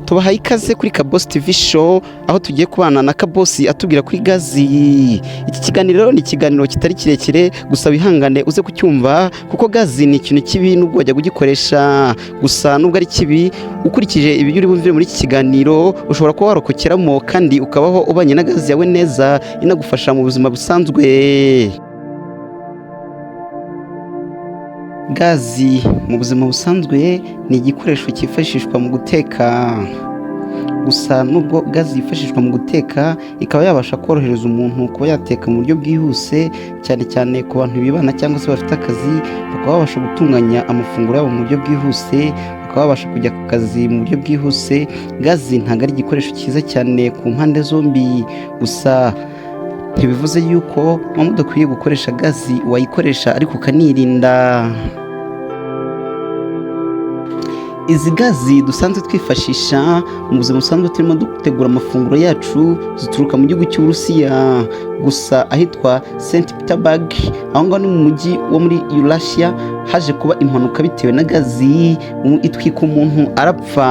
Tubahaye ikaze kuri Kabosi TV show aho tugiye kubana na Kabosi atubwira kuri gazi. Iki kiganiro ni ikiganiro kitari kirekire gusa wihangane uze kucyumva kuko gazi ni ikintu kibi nubwo wajya kugikoresha, gusa nubwo ari kibi ukurikije ibyo uri bumvire muri iki kiganiro ushobora kuba warokokeramo kandi ukabaho ubanye na gazi yawe neza inagufasha mu buzima busanzwe. Gazi mu buzima busanzwe ni igikoresho cyifashishwa mu guteka, gusa nubwo gazi yifashishwa mu guteka ikaba yabasha korohereza umuntu kuba yateka mu buryo bwihuse, cyane cyane ku bantu bibana cyangwa se bafite akazi bakaba babasha gutunganya amafunguro yabo mu buryo bwihuse, bakaba babasha kujya ku kazi mu buryo bwihuse. Gazi ntabwo ari igikoresho cyiza cyane ku mpande zombi, gusa ntibivuze yuko mpamvu udakwiye gukoresha gazi wayikoresha ariko ukanirinda. Izi gazi dusanzwe twifashisha mu buzima busanzwe turimo dutegura amafunguro yacu zituruka mu gihugu cy'Uburusiya, gusa ahitwa St Petersburg aho ngaho ni mu mujyi wo muri Eurasia haje kuba impanuka bitewe na gazi itwika umuntu arapfa.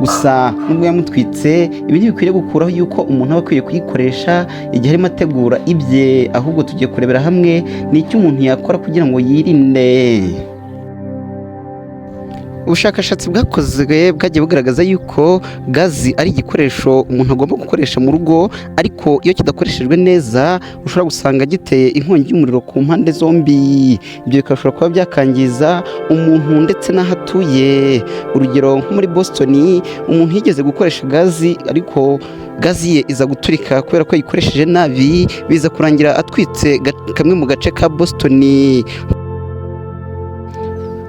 Gusa nubwo yamutwitse ibi ntibikwiriye gukuraho yuko umuntu aba akwiye kuyikoresha igihe arimo ategura ibye, ahubwo tugiye kurebera hamwe n'icyo umuntu yakora kugira ngo yirinde. Ubushakashatsi bwakozwe bwagiye bugaragaza yuko gazi ari igikoresho umuntu agomba gukoresha mu rugo, ariko iyo kidakoreshejwe neza ushobora gusanga giteye inkongi y'umuriro ku mpande zombi. Ibyo bikashobora kuba byakangiza umuntu ndetse n'aho atuye. Urugero nko muri Boston umuntu yigeze gukoresha gazi ariko gazi ye iza guturika kubera ko yayikoresheje nabi, biza kurangira atwitse kamwe mu gace ka Boston.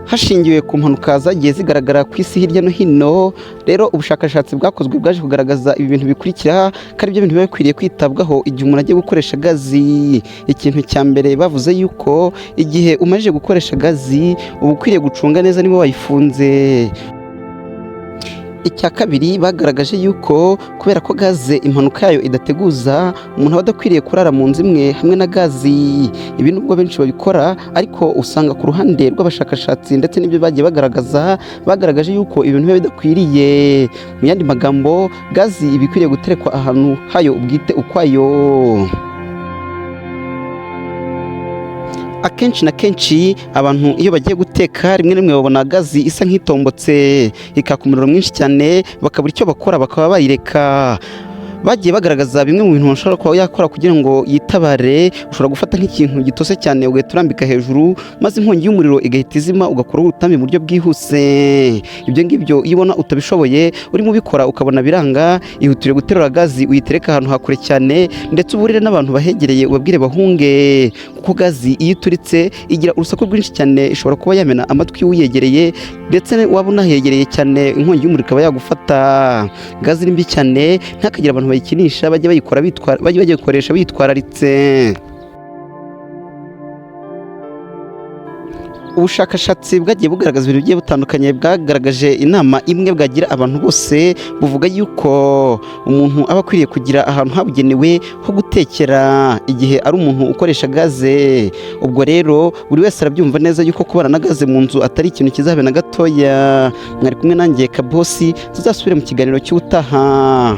Hashingiwe ku mpanuka zagiye zigaragara ku isi hirya no hino, rero ubushakashatsi bwakozwe bwaje kugaragaza ibi bintu bikurikira ko ari byo bintu biba bikwiriye kwitabwaho igihe umuntu agiye gukoresha gazi. Ikintu cya mbere bavuze yuko igihe umajije gukoresha gazi uba ukwiriye gucunga neza niba wayifunze. Icya kabiri bagaragaje yuko kubera ko gaze impanuka yayo idateguza, umuntu aba adakwiriye kurara mu nzu imwe hamwe na gazi. Ibi nubwo benshi babikora ariko usanga ku ruhande rw'abashakashatsi ndetse n'ibyo bagiye bagaragaza bagaragaje yuko ibintu biba bidakwiriye. Mu yandi magambo gazi iba ikwiriye guterekwa ahantu hayo ubwite ukwayo. Akenshi na kenshi abantu iyo bagiye guteka rimwe na rimwe babona gazi isa nk'itombotse ikaka umuriro mwinshi cyane bakabura icyo bakora bakaba bayireka. Bagiye bagaragaza bimwe mu bintu ushobora kuba yakora kugira ngo yitabare. Ushobora gufata nk'ikintu gitose cyane ugahita urambika hejuru maze inkongi y'umuriro igahita izima ugakuraho urutambi mu buryo bwihuse. Ibyo ngibyo iyo ubona utabishoboye urimo ubikora ukabona biranga, ihutire guterura gazi uyitereka ahantu hakure cyane ndetse uburire n'abantu bahegereye ubabwire bahunge, kuko gazi iyo ituritse igira urusaku rwinshi cyane ishobora kuba yamena amatwi y'uyegereye ndetse waba unahegereye cyane inkongi y'umuriro ikaba yagufata. Gazi ni mbi cyane, ntakagira abantu bayikinisha, bajye bayikoresha bitwararitse. Ubushakashatsi bwagiye bugaragaza ibintu bigiye butandukanye, bwagaragaje inama imwe bwagira abantu bose buvuga yuko umuntu aba akwiriye kugira ahantu habugenewe ho gutekera igihe ari umuntu ukoresha gaze. Ubwo rero buri wese arabyumva neza yuko kubana na gaze mu nzu atari ikintu kizabe na gatoya. Mwari kumwe nanjye Kabosi, tuzasubire mu kiganiro cy'ubutaha.